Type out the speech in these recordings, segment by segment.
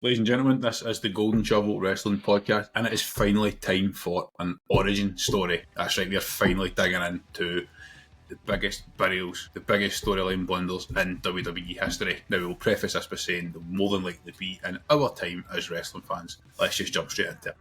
Ladies and gentlemen, this is the Golden Shovel Wrestling Podcast, and it is finally time for an origin story. That's right, we are finally digging into the biggest burials, the biggest storyline blunders in WWE history. Now, we'll preface this by saying they'll more than likely be in our time as wrestling fans. Let's just jump straight into it.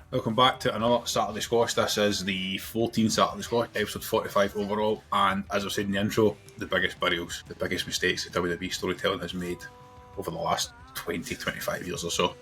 Welcome back to another Saturday Squash. This is the 14th Saturday Squash, episode 45 overall, and as I said in the intro, the biggest burials, the biggest mistakes that WWE storytelling has made over the last 20-25 years or so.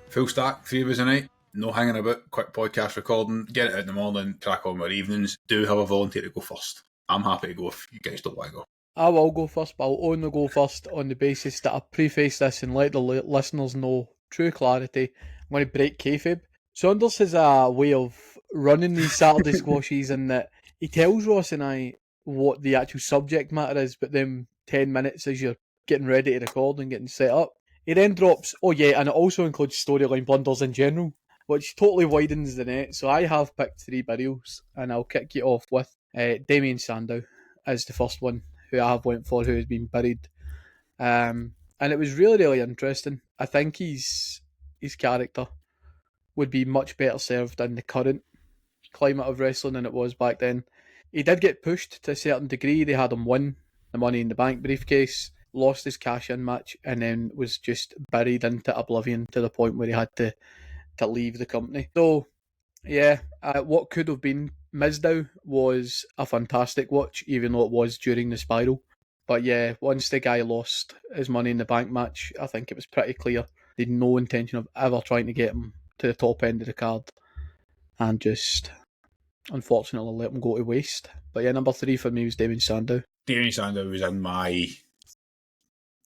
Full stack, 3 of us tonight, no hanging about, quick podcast recording, get it out in the morning, crack on with our evenings. Do have a volunteer to go first. I'm happy to go if you guys don't want to go. I will go first, but I'll only go first on the basis that I preface this and let the listeners know true clarity. I'm going to break kayfabe. Saunders has a way of running these Saturday squashes in that he tells Ross and I what the actual subject matter is, but then 10 minutes as you're getting ready to record and getting set up, he then drops, oh yeah, and it also includes storyline blunders in general, which totally widens the net. So I have picked 3 burials, and I'll kick you off with Damien Sandow as the first one, who I have went for, who has been buried. And it was really, really interesting. I think his character would be much better served in the current climate of wrestling than it was back then. He did get pushed to a certain degree. They had him win the Money in the Bank briefcase, lost his cash-in match, and then was just buried into oblivion to the point where he had to leave the company. So, yeah, what could have been Mizdow was a fantastic watch, even though it was during the spiral. But yeah, once the guy lost his Money in the Bank match, I think it was pretty clear they had no intention of ever trying to get him to the top end of the card, and just unfortunately let him go to waste. But yeah, number 3 for me was Damien Sandow. Damien Sandow was in my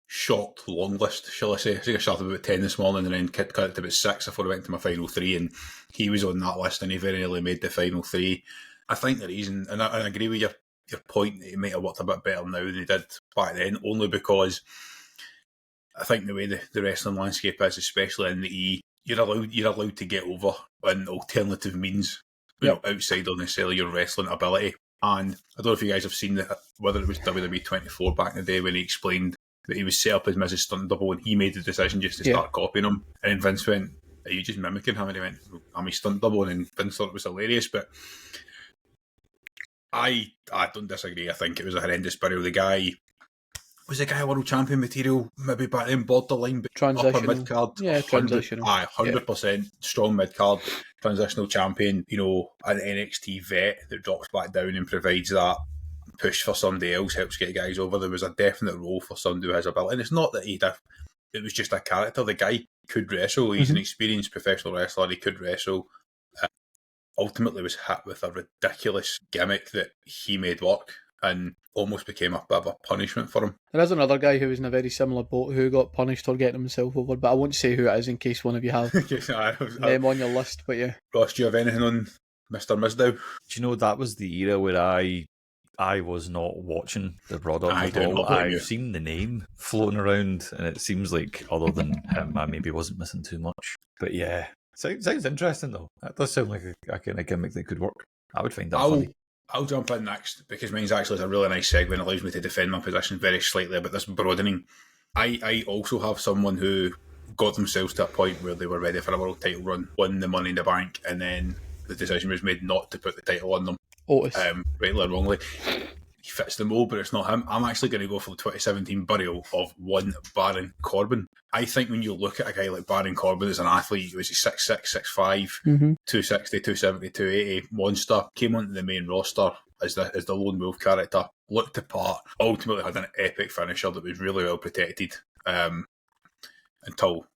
shocked long list, shall I say. I think I started about 10 this morning and then cut it to about 6 before I went to my final 3, and he was on that list and he very nearly made the final 3. I think the reason, and I agree with your point, that he might have worked a bit better now than he did back then, only because I think the way the wrestling landscape is, especially in the E, you're allowed to get over in alternative means, you know, outside of necessarily your wrestling ability. And I don't know if you guys have seen whether it was WWE 24 back in the day when he explained that he was set up as Mrs. Stunt Double and he made the decision just to start copying him. And then Vince went, are you just mimicking him? And he went, I'm his Stunt Double. And then Vince thought it was hilarious. But I don't disagree. I think it was a horrendous burial. The guy was world champion material, maybe back then, borderline, but upper mid-card. Yeah, transitional. 100% strong mid-card, transitional champion, you know, an NXT vet that drops back down and provides that push for somebody else, helps get guys over. There was a definite role for somebody who has ability. And it's not that it was just a character. The guy could wrestle. He's an experienced professional wrestler. He could wrestle. Ultimately was hit with a ridiculous gimmick that he made work and almost became a bit of a punishment for him. There is another guy who was in a very similar boat who got punished for getting himself over, but I won't say who it is in case one of you have them on your list. But yeah, Ross, do you have anything on Mr. Mizdow? Do you know, that was the era where I was not watching the product at all. I've seen the name floating around, and it seems like other than him, I maybe wasn't missing too much. But yeah, sounds interesting though. That does sound like a kind of gimmick that could work. I would find that funny. I'll jump in next because mine's actually a really nice segue and allows me to defend my position very slightly about this broadening. I also have someone who got themselves to a point where they were ready for a world title run, won the Money in the Bank, and then the decision was made not to put the title on them. Otis. Rightly or wrongly. He fits the mold, but it's not him. I'm actually going to go for the 2017 burial of one Baron Corbin. I think when you look at a guy like Baron Corbin as an athlete, he was a 6'6", 6'5", 260, 270, 280 monster, came onto the main roster as the lone wolf character, looked the part, ultimately had an epic finisher that was really well protected until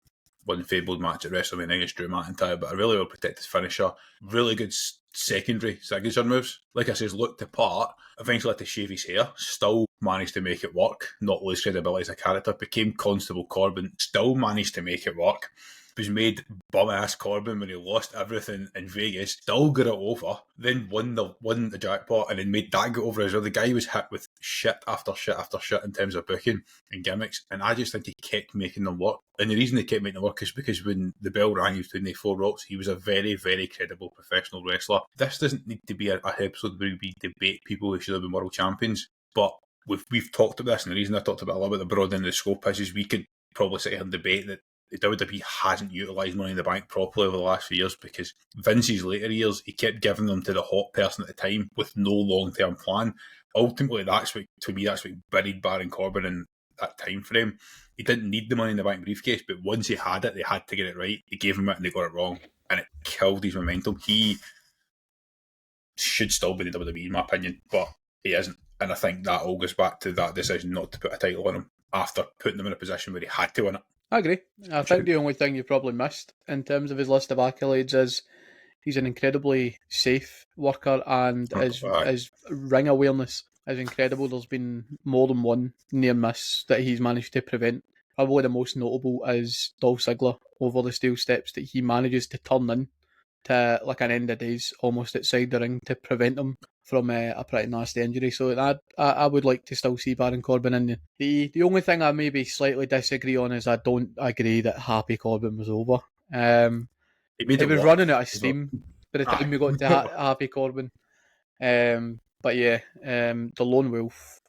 one fabled match at WrestleMania against Drew McIntyre, but a really well protected finisher, really good secondary signature moves. Like I says, looked the part, eventually had to shave his hair, still managed to make it work, not lose credibility as a character, became Constable Corbin, still managed to make it work, was made bum-ass Corbin when he lost everything in Vegas, still got it over, then won the jackpot and then made that go over as well. The guy was hit with shit after shit after shit in terms of booking and gimmicks, and I just think he kept making them work. And the reason he kept making them work is because when the bell rang, he was doing the 4 ropes. He was a very, very credible professional wrestler. This doesn't need to be a episode where we debate people who should have been world champions, but we've talked about this, and the reason I talked about a little bit the broadening the scope is we could probably sit here and debate that the WWE hasn't utilised Money in the Bank properly over the last few years, because Vince's later years, he kept giving them to the hot person at the time with no long-term plan. Ultimately, that's what buried Baron Corbin in that time frame. He didn't need the Money in the Bank briefcase, but once he had it, they had to get it right. They gave him it and they got it wrong, and it killed his momentum. He should still be in the WWE, in my opinion, but he isn't. And I think that all goes back to that decision not to put a title on him after putting him in a position where he had to win it. I agree. I think the only thing you probably missed in terms of his list of accolades is he's an incredibly safe worker, and his ring awareness is incredible. There's been more than one near miss that he's managed to prevent. Probably the most notable is Dolph Ziggler over the steel steps that he manages to turn in to like an end of days almost outside the ring to prevent him from a pretty nasty injury. So I would like to still see Baron Corbin in the only thing I maybe slightly disagree on is I don't agree that Happy Corbin was over. He was running out of steam by the time we got to Happy Corbin. But yeah, the Lone Wolf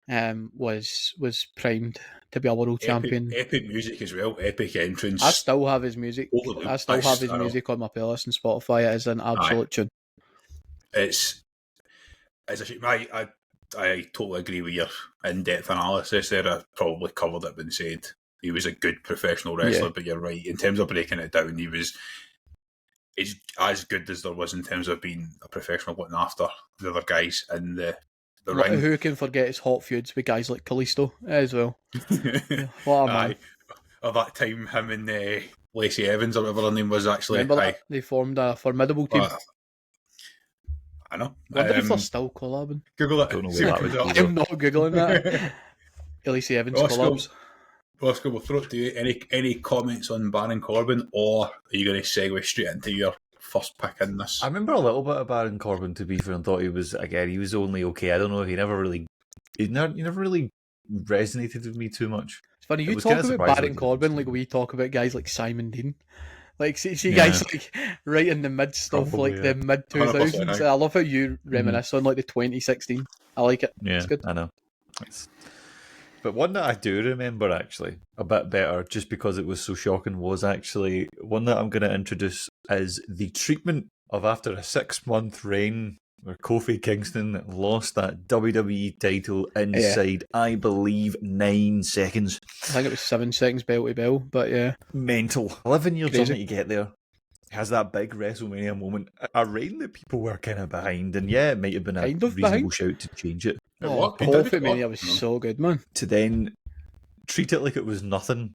was primed to be a world champion. Epic music as well, epic entrance. I still have his music. I still have his music on my playlist on Spotify. It is an absolute tune. It's a shame. I totally agree with your in-depth analysis there. I probably covered it when said he was a good professional wrestler, but you're right. In terms of breaking it down, he was as good as there was in terms of being a professional looking after the other guys in the ring. Who can forget his hot feuds with guys like Kalisto as well? What a man. Of that time, him and Lacey Evans or whatever her name was actually. Remember that? They formed a formidable team. I know. Wonder if they're still collabing. Google it. Don't know where that would be. I'm not Googling that. Lacey Evans collabs. Oscar, we'll throw it to you. Any comments on Baron Corbin, or are you going to segue straight into your first pick in this? I remember a little bit of Baron Corbin, to be fair, and thought he was only okay. I don't know. He never really resonated with me too much. It's funny, you talk about Baron Corbin like we talk about guys like Simon Dean. Like, see guys like right in the midst of the mid 2000s. I love how you reminisce on like the 2016. I like it. Yeah, it's good. I know. But one that I do remember actually a bit better, just because it was so shocking, was actually one that I'm going to introduce is the treatment of after a 6-month reign where Kofi Kingston lost that WWE title inside, I believe, 9 seconds. I think it was 7 seconds bell to bell, but yeah. Mental. 11 years on to get there. Has that big WrestleMania moment. A reign that people were kind of behind, and it might have been a reasonable shout to change it. Kofimania was so good, man. To then treat it like it was nothing,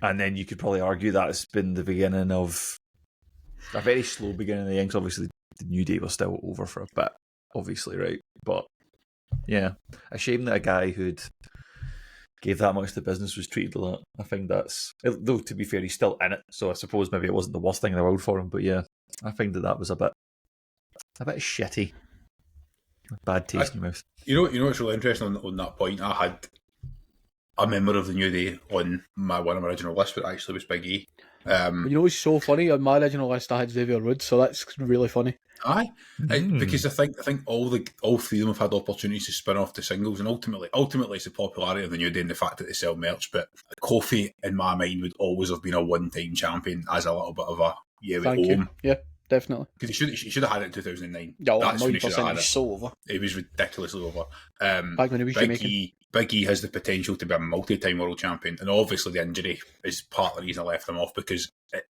and then you could probably argue that's been the beginning of a very slow beginning of the Yanks. Obviously, the New Day was still over for a bit, obviously, right? But yeah, a shame that a guy who'd gave that much to business was treated like that. I think that's, though to be fair, he's still in it, so I suppose maybe it wasn't the worst thing in the world for him. But yeah, I think that was a bit shitty. Bad taste in your mouth. You know what's really interesting on that point? I had a member of the New Day on one of my original lists, but actually was Big E. You know what's so funny? On my original list, I had Xavier Woods, so that's really funny. Aye, because I think all three of them have had opportunities to spin off to singles, and ultimately it's the popularity of the New Day and the fact that they sell merch. But Kofi, in my mind, would always have been a one-time champion as a little bit of a Thank you. Yeah, definitely. Because he should have had it in 2009. Yeah, that's when he should have had it. He's so over. He was ridiculously over. Back when he was Jamaican. Big E has the potential to be a multi-time world champion, and obviously the injury is part of the reason I left him off, because it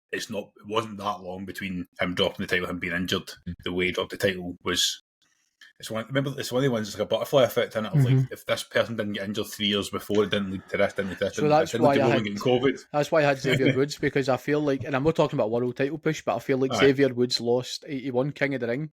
wasn't that long between him dropping the title and him being injured. The way he dropped the title was, it's one of the ones that's like a butterfly effect in it, of like, if this person didn't get injured 3 years before, it didn't lead to this, didn't lead to this. So that's why I had COVID. That's why I had Xavier Woods, because I feel like, and I'm not talking about world title push, but I feel like Xavier Woods lost 81 King of the Ring,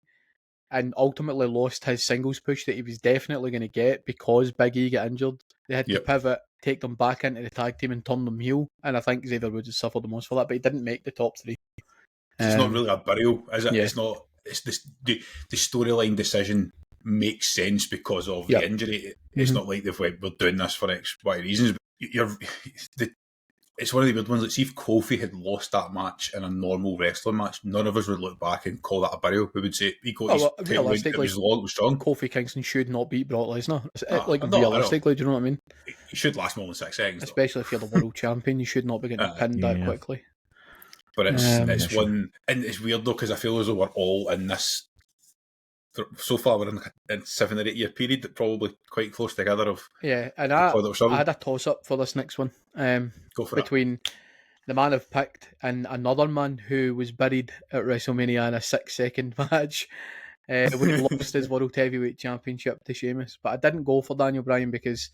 and ultimately lost his singles push that he was definitely going to get because Big E got injured. They had to pivot, take them back into the tag team and turn them heel, and I think Xavier Woods has suffered the most for that, but he didn't make the top 3. It's not really a burial, is it? Yeah. It's not. It's the storyline decision makes sense because of the injury. It's not like we're doing this for X, Y reasons. It's one of the weird ones. Like, see if Kofi had lost that match in a normal wrestling match, none of us would look back and call that a burial. We would say he got his title win, it was long, it was strong. Kofi Kingston should not beat Brock Lesnar. Realistically, do you know what I mean? He should last more than 6 seconds. Especially if you're the world champion, you should not be getting pinned that quickly. But it's one, and it's weird though, because I feel as though we're all in this. So far, we're in a 7 or 8 year period that probably quite close together. And I had a toss up for this next one between the man I've picked and another man who was buried at WrestleMania in a 6-second match when he lost his World Heavyweight Championship to Sheamus. But I didn't go for Daniel Bryan because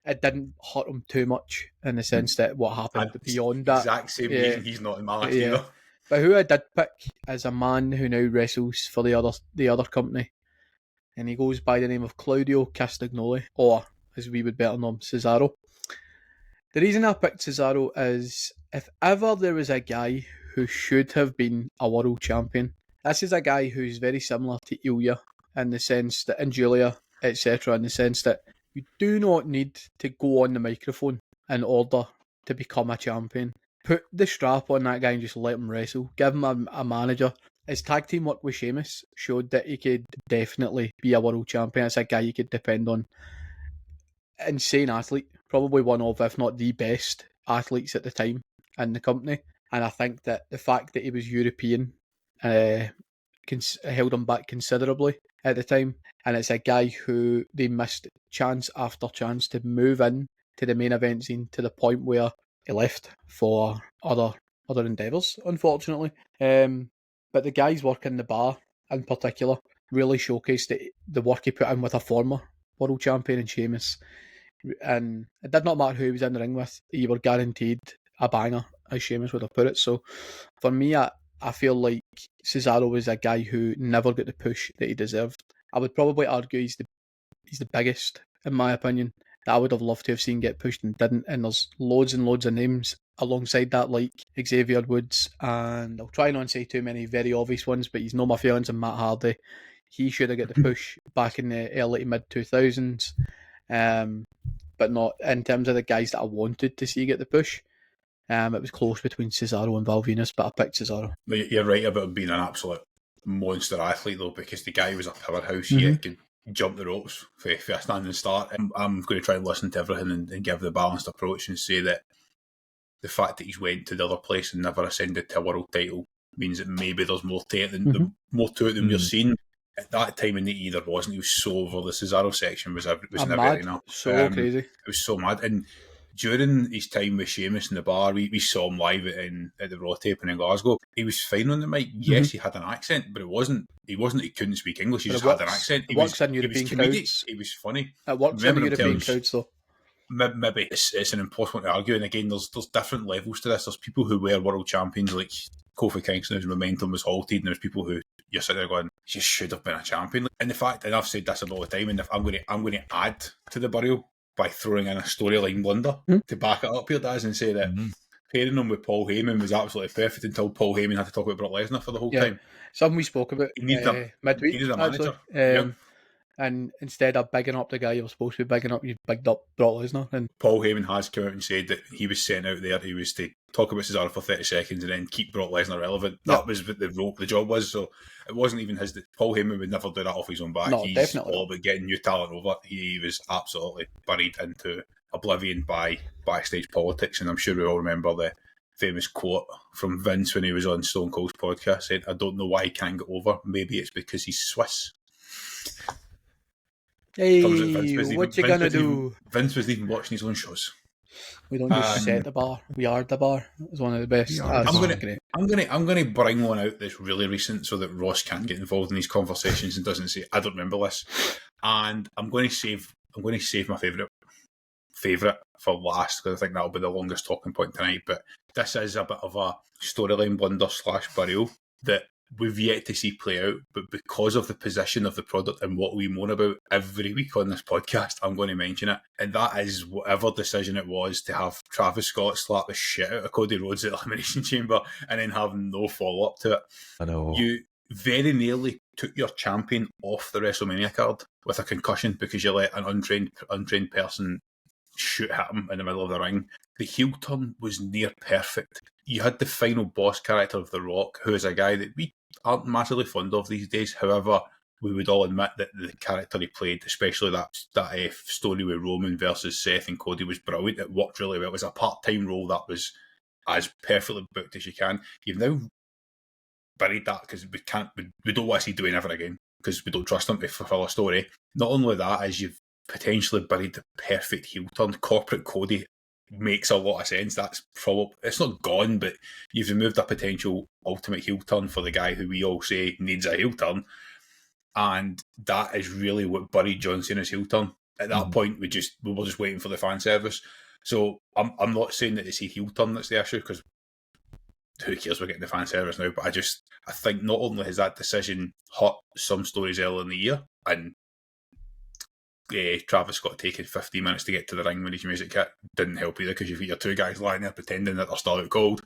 it didn't hurt him too much in the sense that what happened beyond that. Exact same reason he's not in my list either. But who I did pick is a man who now wrestles for the other company, and he goes by the name of Claudio Castagnoli, or as we would better know him, Cesaro. The reason I picked Cesaro is if ever there was a guy who should have been a world champion, this is a guy who's very similar to Ilya in the sense that, and Julia, etc., in the sense that you do not need to go on the microphone in order to become a champion. Put the strap on that guy and just let him wrestle. Give him a manager. His tag team work with Sheamus showed that he could definitely be a world champion. It's a guy you could depend on. Insane athlete. Probably one of, if not the best athletes at the time in the company. And I think that the fact that he was European held him back considerably at the time. And it's a guy who they missed chance after chance to move in to the main event scene to the point where he left for other endeavours, unfortunately. But the guy's work in the bar, in particular, really showcased the work he put in with a former world champion in Sheamus. And it did not matter who he was in the ring with, you were guaranteed a banger, as Sheamus would have put it. So for me, I feel like Cesaro was a guy who never got the push that he deserved. I would probably argue he's the biggest, in my opinion, that I would have loved to have seen get pushed and didn't. And there's loads and loads of names alongside that, like Xavier Woods, and I'll try not to say too many very obvious ones, but he's No My Feelings and Matt Hardy. He should have got the push back in the early to mid 2000s, but not in terms of the guys that I wanted to see get the push. It was close between Cesaro and Val Venus, but I picked Cesaro. You're right about him being an absolute monster athlete though, because the guy was a powerhouse. He could jump the ropes for a standing start. I'm going to try and listen to everything and give the balanced approach and say that the fact that he's went to the other place and never ascended to a world title means that maybe there's more to it than we're seeing. At that time, in the there wasn't. He was so over. The Cesaro section was never mad. Enough. So crazy. It was so mad. And during his time with Sheamus in the bar, we saw him live at the Raw taping in Glasgow. He was fine on the mic. Yes, he had an accent, but he couldn't speak English. He just had an accent. It works in European crowds. He was funny. It works in European crowds, though. Maybe it's an impossible to argue. And again, there's different levels to this. There's people who were world champions, like Kofi Kingston, whose momentum was halted, and there's people who you're sitting there going, "You should have been a champion." And the fact, and I've said this all the time, and if I'm going to add to the burial by throwing in a storyline blunder to back it up here, Daz, and say that pairing him with Paul Heyman was absolutely perfect until Paul Heyman had to talk about Brock Lesnar for the whole time. Something we spoke about midweek. He needed a manager. And instead of bigging up the guy you were supposed to be bigging up, you bigged up Brock Lesnar. And Paul Heyman has come out and said that he was sent out there, he was to talk about Cesaro for 30 seconds and then keep Brock Lesnar relevant. That was what the job was. So it wasn't even his. Paul Heyman would never do that off his own back. No, He's definitely all about getting new talent over. He was absolutely buried into oblivion by backstage politics. And I'm sure we all remember the famous quote from Vince when he was on Stone Cold's podcast, said, "I don't know why he can't get over. Maybe it's because he's Swiss." Hey, what you gonna do? Vince was even watching his own shows. We don't just set the bar; we are the bar. It's one of the best. I'm gonna bring one out that's really recent, so that Ross can't get involved in these conversations and doesn't say I don't remember this. And I'm going to save my favourite for last, because I think that'll be the longest talking point tonight. But this is a bit of a storyline blunder / burial that we've yet to see play out, but because of the position of the product and what we moan about every week on this podcast, I'm going to mention it. And that is whatever decision it was to have Travis Scott slap the shit out of Cody Rhodes at Elimination Chamber and then have no follow-up to it. I know. You very nearly took your champion off the WrestleMania card with a concussion because you let an untrained person shoot at him in the middle of the ring. The heel turn was near perfect. You had the final boss character of The Rock, who is a guy that we aren't massively fond of these days. However, we would all admit that the character he played, especially that story with Roman versus Seth and Cody, was brilliant. It worked really well. It was a part-time role that was as perfectly booked as you can. You've now buried that because we don't want to see Dwayne ever again because we don't trust him to fulfill a story. Not only that, as you've potentially buried the perfect heel turn. Corporate Cody makes a lot of sense. That's probably, it's not gone, but you've removed a potential ultimate heel turn for the guy who we all say needs a heel turn, and that is really what buried John Cena's heel turn. At that point, we were just waiting for the fan service. So I'm not saying that it's a heel turn that's the issue, because who cares, we're getting the fan service now, but I think not only has that decision hurt some stories early in the year, and Travis Scott taking 15 minutes to get to the ring when his music hit didn't help either, because you've got your two guys lying there pretending that they're still out cold.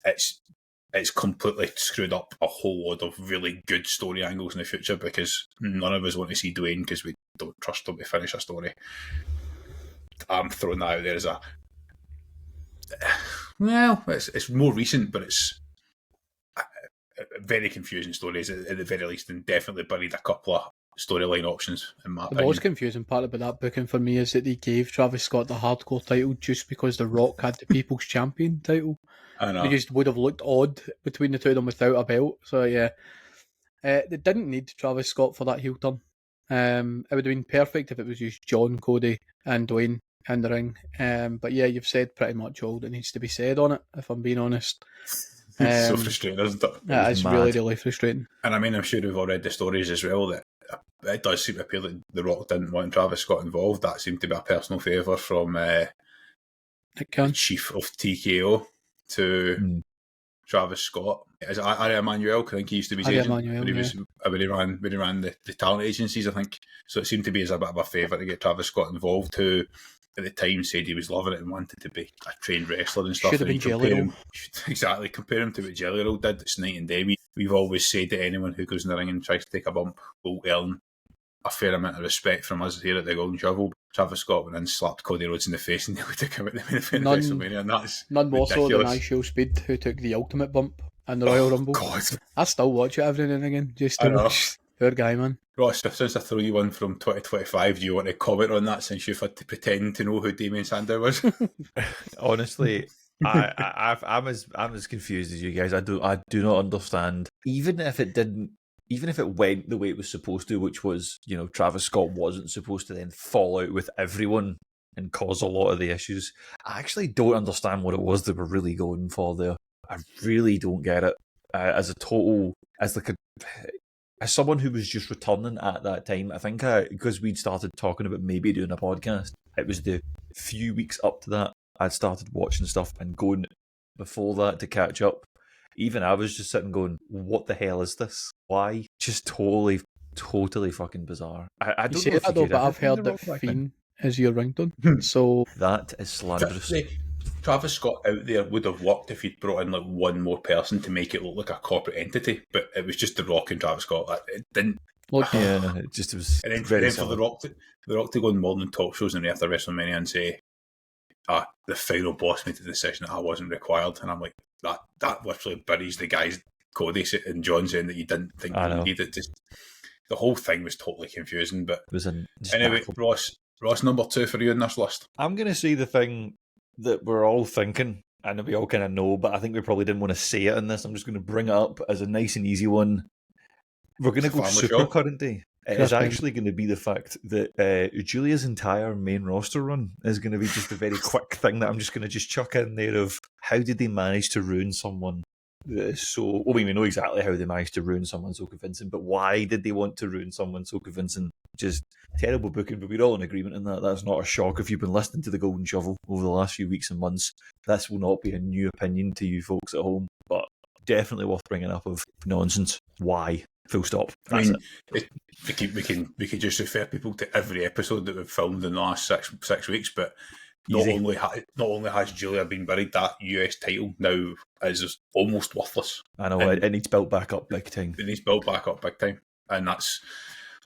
It's completely screwed up a whole lot of really good story angles in the future, because none of us want to see Dwayne because we don't trust him to finish a story. I'm throwing that out there as it's more recent, but it's a very confusing stories at the very least, and definitely buried a couple of storyline options in my opinion. The most confusing part about that booking for me is that they gave Travis Scott the hardcore title just because The Rock had the People's Champion title. I know. It just would have looked odd between the two of them without a belt. So yeah, they didn't need Travis Scott for that heel turn. It would have been perfect if it was just John, Cody and Dwayne in the ring. But yeah, you've said pretty much all that needs to be said on it, if I'm being honest. It's so frustrating, isn't it? It's really, really frustrating. And I mean, I'm sure we've all read the stories as well that it does seem to appear that The Rock didn't want Travis Scott involved. That seemed to be a personal favour from the chief of TKO to Travis Scott. Is it Ari Emanuel? I think he used to be his agent when he ran the talent agencies, I think. So it seemed to be as a bit of a favour to get Travis Scott involved, who at the time said he was loving it and wanted to be a trained wrestler and stuff. Should have been Jelly Roll. Exactly, compare him to what Jelly Roll did. It's night and day. We've always said that anyone who goes in the ring and tries to take a bump will earn a fair amount of respect from us here at the Golden Shovel. Travis Scott went and slapped Cody Rhodes in the face and nearly took him at the main event of WrestleMania, and that's none more ridiculous. so than I Show Speed, who took the ultimate bump in the Royal Rumble. God. I still watch it every now and again, just to watch. Poor guy, man. Ross, since I threw you one from 2025, do you want to comment on that, since you've had to pretend to know who Damien Sandow was? Honestly, I'm as confused as you guys. I do not understand. Even if it went the way it was supposed to, which was, Travis Scott wasn't supposed to then fall out with everyone and cause a lot of the issues. I actually don't understand what it was they were really going for there. I really don't get it. As someone who was just returning at that time, I think because we'd started talking about maybe doing a podcast, it was the few weeks up to that I'd started watching stuff and going before that to catch up. Even I was just sitting going, what the hell is this? Why? Just totally fucking bizarre. I don't know that though, but I've heard that Fiend is your ringtone. So that is slanderous. Travis Scott out there would have worked if he'd brought in like one more person to make it look like a corporate entity, but it was just The Rock and Travis Scott. It didn't. It just was. And then for The Rock to go on more than talk shows and after WrestleMania and say, the final boss made the decision that I wasn't required, and I'm like, that literally buries the guys Cody and John saying that you didn't think you needed it. The whole thing was totally confusing. But it was anyway, Ross, number 2 for you in this list. I'm going to say the thing that we're all thinking, and we all kind of know, but I think we probably didn't want to say it in this. I'm just going to bring it up as a nice and easy one. We're going to go super current day. It is actually going to be the fact that Julia's entire main roster run is going to be just a very quick thing that I'm just going to chuck in there of how did they manage to ruin someone so... Well, we know exactly how they managed to ruin someone so convincing, but why did they want to ruin someone so convincing? Just terrible booking, but we're all in agreement in that. That's not a shock if you've been listening to the Golden Shovel over the last few weeks and months. This will not be a new opinion to you folks at home, but definitely worth bringing up of nonsense. Why? Full stop. That's we could just refer people to every episode that we've filmed in the last six weeks, but not only has Julia been buried, that US title now is almost worthless. I know, it needs built back up big time. It needs built back up big time. And that's,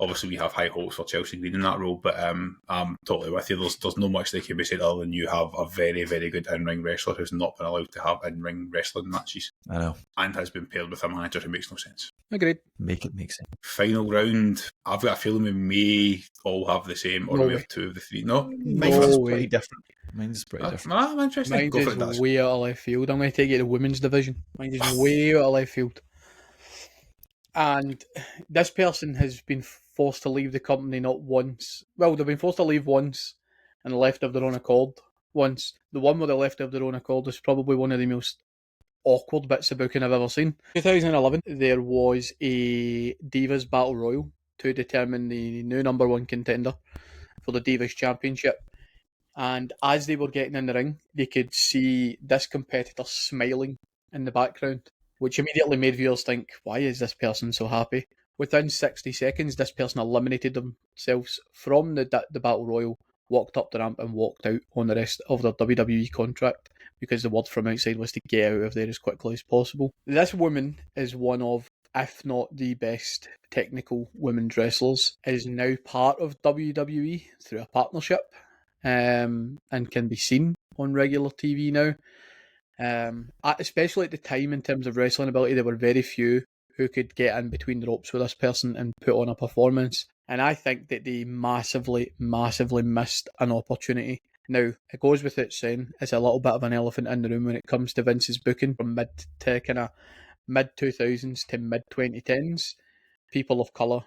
obviously we have high hopes for Chelsea Green in that role, but I'm totally with you. There's no much they can be said other than you have a very, very good in-ring wrestler who's not been allowed to have in-ring wrestling matches. I know. And has been paired with a manager who makes no sense. Agreed. Make it make sense. Final round, I've got a feeling we may all have the same, or we have two of the three. No? Mine's pretty different. Mine's pretty different. I'm interested. Mine's is way out of left field. I'm going to take it to the women's division. Mine's is way out of left field. And this person has been forced to leave the company not once. Well, they've been forced to leave once and left of their own accord once. The one where they left of their own accord is probably one of the most awkward bits of booking I've ever seen. 2011, there was a Divas Battle Royal to determine the new number one contender for the Divas Championship. And as they were getting in the ring, they could see this competitor smiling in the background, which immediately made viewers think, why is this person so happy? Within 60 seconds, this person eliminated themselves from the Battle Royal, walked up the ramp and walked out on the rest of their WWE contract because the word from outside was to get out of there as quickly as possible. This woman is one of, if not the best technical women's wrestlers, is now part of WWE through a partnership and can be seen on regular TV now. Especially at the time, in terms of wrestling ability, there were very few who could get in between the ropes with this person and put on a performance. And I think that they massively, massively missed an opportunity. Now, it goes without saying, it's a little bit of an elephant in the room when it comes to Vince's booking from mid 2000s to mid 2010s. People of colour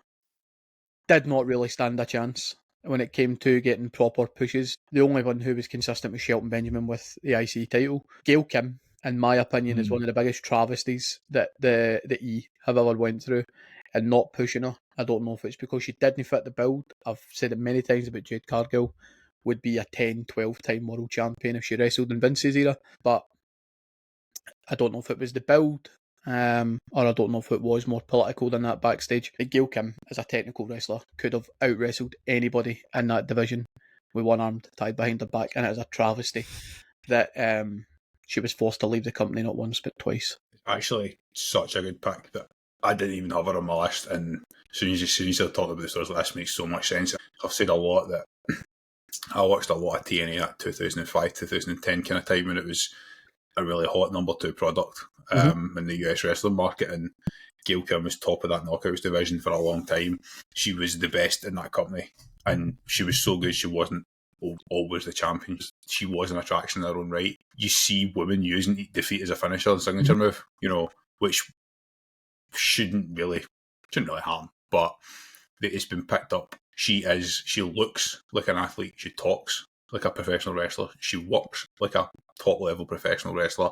did not really stand a chance when it came to getting proper pushes. The only one who was consistent was Shelton Benjamin with the IC title. Gail Kim, in my opinion, is one of the biggest travesties that the E have ever went through, and not pushing her. I don't know if it's because she didn't fit the build. I've said it many times about Jade Cargill would be a 10, 12-time world champion if she wrestled in Vince's era, but I don't know if it was the build, or I don't know if it was more political than that backstage. But Gail Kim, as a technical wrestler, could have out-wrestled anybody in that division with one arm tied behind her back, and it is a travesty that she was forced to leave the company not once but twice. Actually, such a good pick that I didn't even have her on my list, and as soon as you talked about the stories, this makes so much sense. I've said a lot that I watched a lot of TNA at 2005, 2010 kind of time when it was a really hot number two product in the US wrestling market, and Gail Kim was top of that knockouts division for a long time. She was the best in that company, and she was so good she wasn't always the champion. She was an attraction in her own right. You see women using defeat as a finisher and signature move, which shouldn't really harm, but it's been picked up. She looks like an athlete. She talks like a professional wrestler. She works like a top level professional wrestler.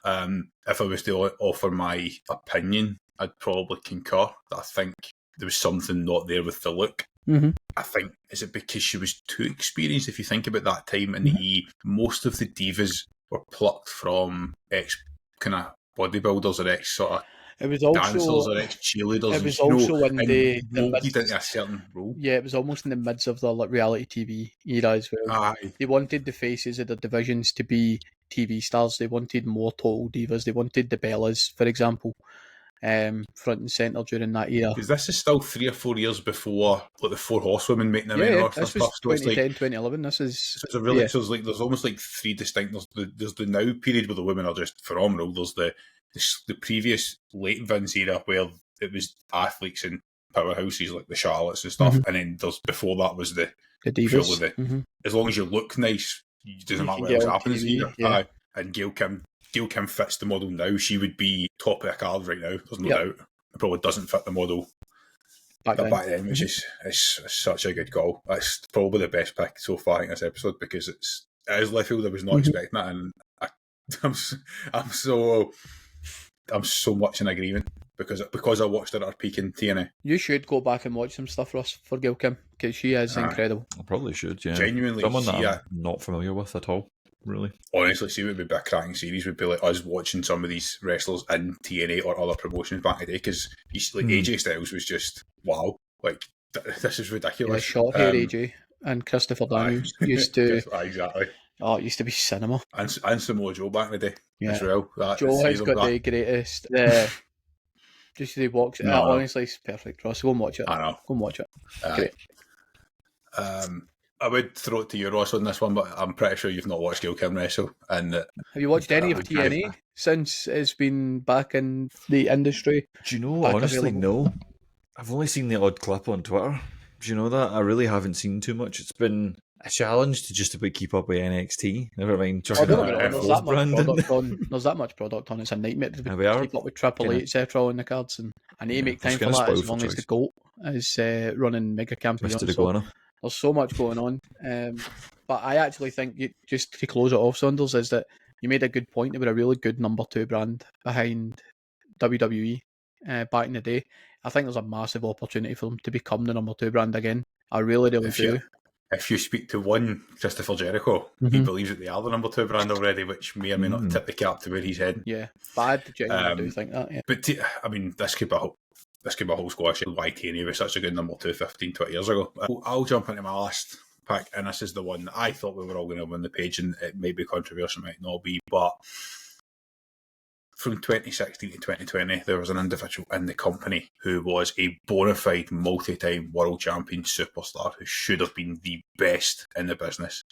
If I was to offer my opinion, I'd probably concur that I think there was something not there with the look. I think, is it because she was too experienced? If you think about that time in the E, most of the divas were plucked from ex kind of bodybuilders or ex sort of dancers or ex-cheerleaders. It was also in the molded into a certain role. Yeah, it was almost in the midst of the reality TV era as well. Aye. They wanted the faces of the divisions to be TV stars. They wanted more total divas. They wanted the Bellas, for example, front and centre during that era. Because this is still 3 or 4 years before the Four Horsewomen making the main roster this stuff. Was 2010, 2011. This is so it's a really so there's almost like three distinct. There's the now period where the women are just phenomenal. There's the previous late Vince era where it was athletes and powerhouses like the Charlottes and stuff, and then there's before that was the divas. As long as you look nice, it doesn't matter what else happens. Yeah. And Gail Kim fits the model now. She would be top of the card right now. There's no doubt. It probably doesn't fit the model back then, which is such a good call. That's probably the best pick so far in this episode because it is left field. I was not expecting that, and I'm so much in agreement because I watched her at her peak in TNA. You should go back and watch some stuff, Russ, for Gail Kim because she is incredible. I probably should. Yeah, genuinely, someone that I'm not familiar with at all. Really, honestly, see, it would be a cracking series. Would be like us watching some of these wrestlers in TNA or other promotions back in the day because AJ Styles was just wow, like this is ridiculous. Yeah, short hair AJ and Christopher Daniels used to exactly. Oh, it used to be cinema. And Samoa Joe back in the day as well. Joe has got the greatest. Just he walks. Honestly, it's perfect. Ross, go and watch it. I know. Go and watch it. Great. I would throw it to you, Ross, on this one, but I'm pretty sure you've not watched Gail Kim wrestle. And have you watched any of TNA since it's been back in the industry? Do you know? Honestly, no. I've only seen the odd clip on Twitter. Do you know that? I really haven't seen too much. It's been a challenge to just about keep up with NXT. Never mind. There's that much product on. It's a nightmare to keep up with Triple H, etc. on the cards, and I need to make time for that as long as the GOAT is running Mega Champions. There's so much going on. But I actually think, just to close it off, Saunders, is that you made a good point about a really good number 2 brand behind WWE back in the day. I think there's a massive opportunity for them to become the number 2 brand again. I really do. If you speak to one Christopher Jericho, he believes that they are the number 2 brand already, which may or may not tip the cap to where he's heading. Yeah, but I genuinely do think that. Yeah. But this could be a whole squash. Why TNA was such a good number 2 15, 20 years ago. I'll jump into my last pick, and this is the one that I thought we were all going to win the page, and it may be controversial, might not be, but from 2016 to 2020, there was an individual in the company who was a bona fide multi-time world champion superstar who should have been the best in the business.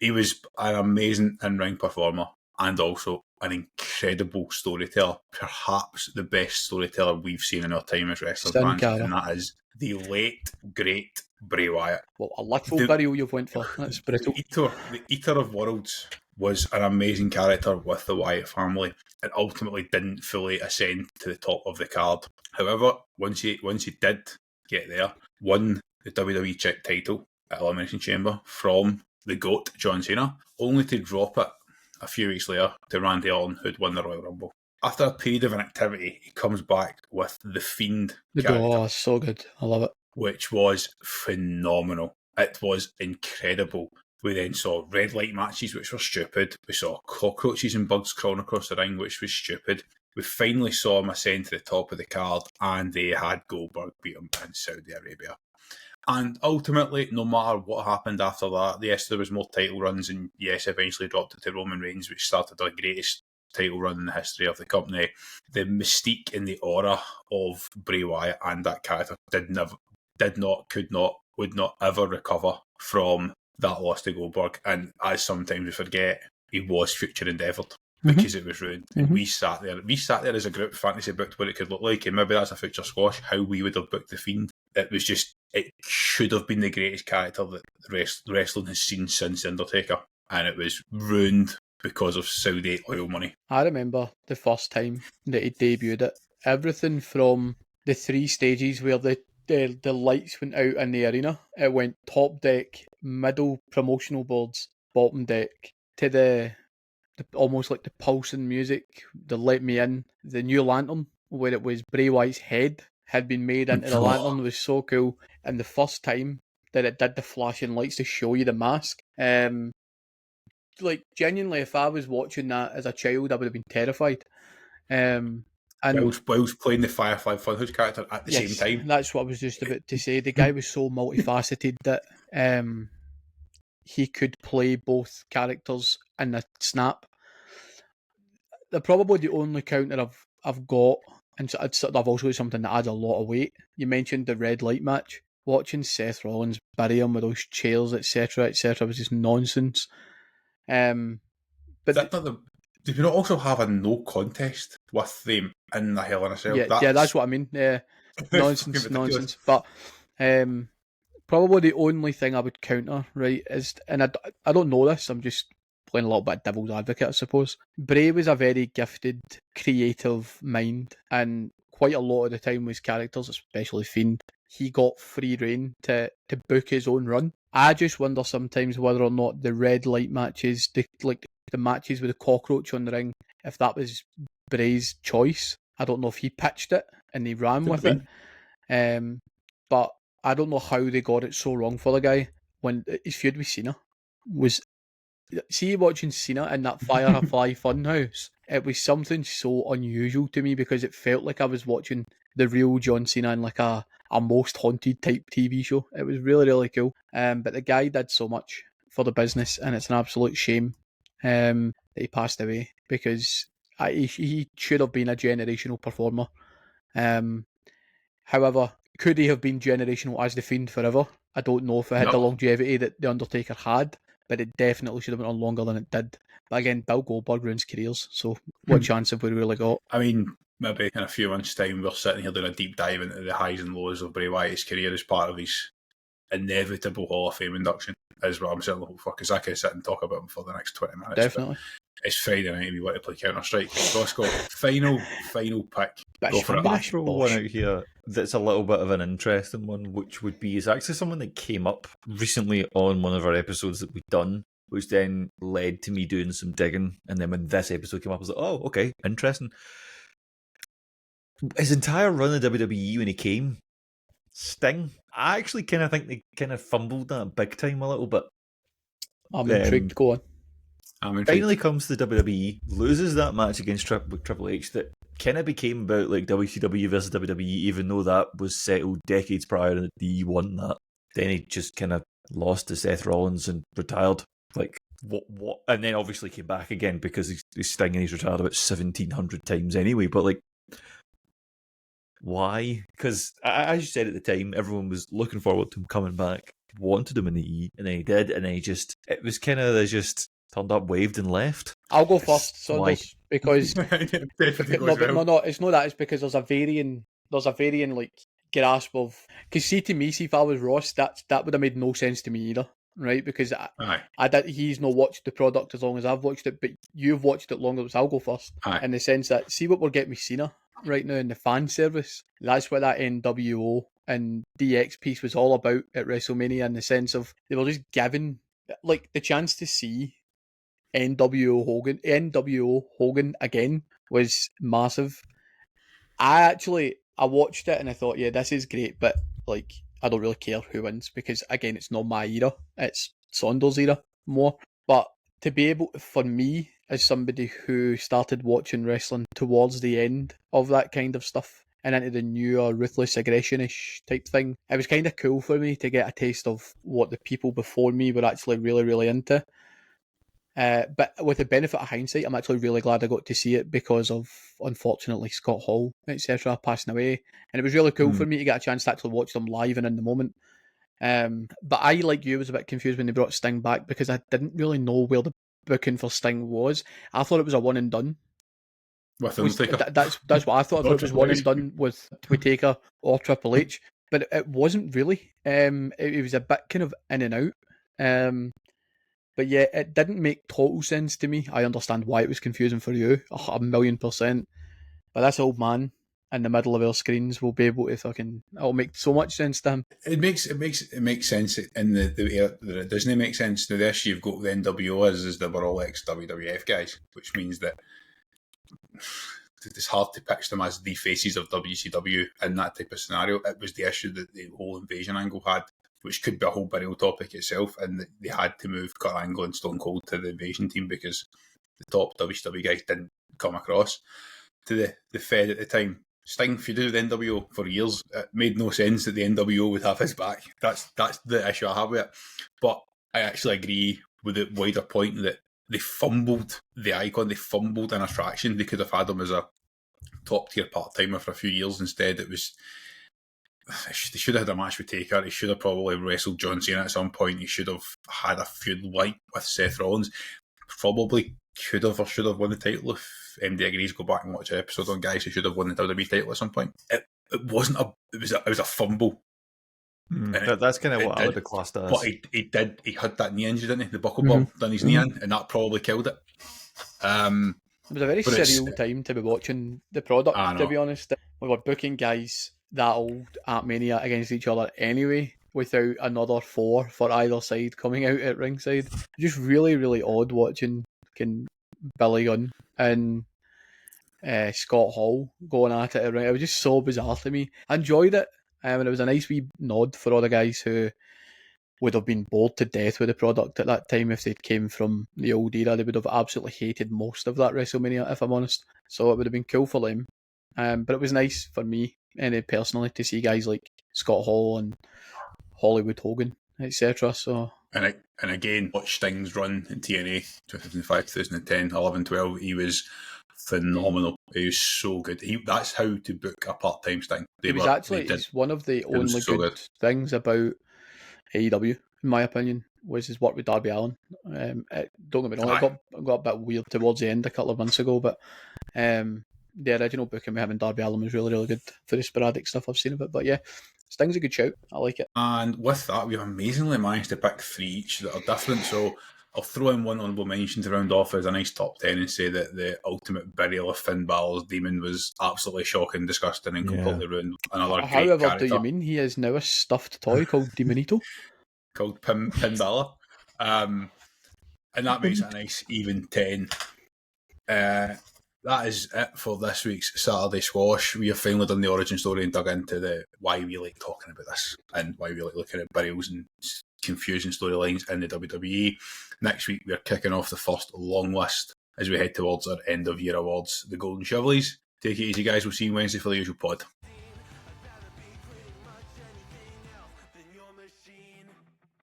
He was an amazing in-ring performer and also an incredible storyteller, perhaps the best storyteller we've seen in our time as wrestling fans, and that is the late, great Bray Wyatt. Well, a literal burial you've went for. That's brutal. The Eater of Worlds was an amazing character with the Wyatt family and ultimately didn't fully ascend to the top of the card. However, once he did get there, won the WWE title at Elimination Chamber from the GOAT, John Cena, only to drop it a few weeks later to Randy Orton, who'd won the Royal Rumble. After a period of inactivity, he comes back with the Fiend character. Oh, so good. I love it. Which was phenomenal. It was incredible. We then saw red light matches, which were stupid. We saw cockroaches and bugs crawling across the ring, which was stupid. We finally saw him ascend to the top of the card, and they had Goldberg beat him in Saudi Arabia. And ultimately, no matter what happened after that, yes, there was more title runs, and yes, eventually dropped it to Roman Reigns, which started the greatest title run in the history of the company. The mystique and the aura of Bray Wyatt and that character could not, would not ever recover from that loss to Goldberg. And as sometimes we forget, he was future endeavoured because it was ruined. And we sat there as a group, fantasy booked what it could look like, and maybe that's a future squash, how we would have booked the Fiend. It should have been the greatest character that wrestling has seen since Undertaker, and it was ruined because of Saudi oil money. I remember the first time that he debuted it. Everything from the 3 stages where the lights went out in the arena. It went top deck, middle promotional boards, bottom deck, to the almost like the pulsing music, the Let Me In, the new lantern where it was Bray Wyatt's head had been made into the lantern was so cool. And the first time that it did the flashing lights to show you the mask, like genuinely, if I was watching that as a child, I would have been terrified. And whilst playing the Firefly Funhouse character at the same time. That's what I was just about to say. The guy was so multifaceted that he could play both characters in a snap. They're probably the only counter I've got, and I've also got something that adds a lot of weight. You mentioned the red light match. Watching Seth Rollins bury him with those chairs, etc., was just nonsense. But did we not also have a no contest with them in the Hell in a Cell? Yeah, that's what I mean. Nonsense. But probably the only thing I would counter, right, is, and I don't know this, I'm just playing a little bit of devil's advocate, I suppose. Bray was a very gifted, creative mind, and quite a lot of the time with his characters, especially Fiend, he got free reign to book his own run. I just wonder sometimes whether or not the red light matches, the matches with the cockroach on the ring, if that was Bray's choice. I don't know if he pitched it and he ran with it. But I don't know how they got it so wrong for the guy when his feud with Cena was... See, watching Cena in that Firefly Funhouse, it was something so unusual to me because it felt like I was watching the real John Cena in like a Most Haunted type TV show. It was really, really cool. But the guy did so much for the business, and it's an absolute shame that he passed away, because he should have been a generational performer. However, could he have been generational as the Fiend forever? I don't know if it had the longevity that The Undertaker had, but it definitely should have been on longer than it did. But again, Bill Goldberg ruins careers, so what chance have we really got? I mean, maybe in a few months' time we're sitting here doing a deep dive into the highs and lows of Bray Wyatt's career as part of his inevitable Hall of Fame induction, is what I'm certainly hoping for, because I could sit and talk about him for the next 20 minutes. Definitely. It's Friday night and we want to play Counter-Strike. Roscoe, final pick. Go for it. I'm going to throw one out here that's a little bit of an interesting one, which would be, is actually someone that came up recently on one of our episodes that we've done, which then led to me doing some digging. And then when this episode came up, I was like, oh, okay, interesting. His entire run of WWE when he came, Sting, I actually kind of think they kind of fumbled that big time a little bit. I'm intrigued. Go on. Finally comes to WWE, loses that match against Triple H that kind of became about like WCW versus WWE, even though that was settled decades prior and he won that. Then he just kind of lost to Seth Rollins and retired. Like, what? And then obviously came back again because he's Sting and he's retired about 1,700 times anyway. But like, why? Because as you said at the time, everyone was looking forward to him coming back, wanted him in the E, and then he did, and then it was kind of, they just turned up, waved, and left. I'll go first, Saunders, because no, it's not that. It's because there's a varying like grasp of. Because see, to me, see if I was Ross, that would have made no sense to me either, right? Because he's not watched the product as long as I've watched it, but you've watched it longer, so I'll go first. In the sense that, see what we're getting with Cena right now in the fan service. That's what that NWO and DX piece was all about at WrestleMania, in the sense of they were just given like the chance to see NWO Hogan again was massive. I watched it and I thought, yeah, this is great, but like I don't really care who wins, because again, it's not my era, it's Saunders' era more. But to be able, for me, as somebody who started watching wrestling towards the end of that kind of stuff and into the newer ruthless aggression-ish type thing, it was kind of cool for me to get a taste of what the people before me were actually really, really into. But with the benefit of hindsight, I'm actually really glad I got to see it, because of, unfortunately, Scott Hall, etc., passing away. And it was really cool for me to get a chance to actually watch them live and in the moment. But I, like you, was a bit confused when they brought Sting back, because I didn't really know where the booking for Sting was. I thought it was a one and done. That's what I thought. I thought it was one and done with Taker or Triple H, but it wasn't really. It was a bit kind of in and out. But yeah, it didn't make total sense to me. I understand why it was confusing for you, 1,000,000%. But this old man in the middle of our screens will be able to it'll make so much sense to him. It makes sense in the era that it doesn't make sense. Now, the issue you've got with the NWO is that we're all ex-WWF guys, which means that it's hard to pitch them as the faces of WCW in that type of scenario. It was the issue that the whole invasion angle had, which could be a whole burial topic itself, and they had to move Kurt Angle and Stone Cold to the invasion team because the top WCW guys didn't come across to the Fed at the time. Sting feuded with the NWO for years. It made no sense that the NWO would have his back. That's the issue I have with it. But I actually agree with the wider point that they fumbled the icon. They fumbled an attraction. They could have had him as a top-tier part-timer for a few years. Instead, they should have had a match with Taker. He should have probably wrestled John Cena at some point. He should have had a feud like with Seth Rollins. Probably could have or should have won the title if MD agrees. Go back and watch an episode on guys who should have won the WWE title at some point. It wasn't it was a fumble. That's kind of what I would have classed as. But he had that knee injury, didn't he? The buckle bomb done his knee in, and that probably killed it. It was a very surreal time to be watching the product, to be honest. We were booking guys that old at Mania against each other anyway, without another 4 for either side coming out at ringside. Just really, really odd watching Billy Gunn and Scott Hall going at it. It was just so bizarre to me. I enjoyed it, and it was a nice wee nod for all the guys who would have been bored to death with the product at that time if they came from the old era. They would have absolutely hated most of that WrestleMania, if I'm honest. So it would have been cool for them. But it was nice for me, personally, to see guys like Scott Hall and Hollywood Hogan, etc. So And again, watch Sting's run in TNA 2005, 2010, 11, 12. He was phenomenal. He was so good. That's how to book a part-time Sting. It's one of the only good things about AEW, in my opinion, was his work with Darby Allin. Don't get me wrong, it got a bit weird towards the end a couple of months ago, but the original booking we having Darby Allin was really, really good for the sporadic stuff I've seen of it. But yeah, Sting's a good shout. I like it. And with that, we've amazingly managed to pick 3 each that are different. So I'll throw in one honourable mention to round off as a nice top 10 and say that the ultimate burial of Finn Balor's demon was absolutely shocking, disgusting, and completely ruined another great character. However, do you mean he is now a stuffed toy called Demonito? Called Finn Balor. And that makes it a nice even 10. That is it for this week's Saturday Squash. We have finally done the origin story and dug into why we like talking about this and why we like looking at burials and confusing storylines in the WWE. Next week, we're kicking off the first long list as we head towards our end of year awards, the Golden Chevaliers. Take it easy, guys. We'll see you Wednesday for the usual pod.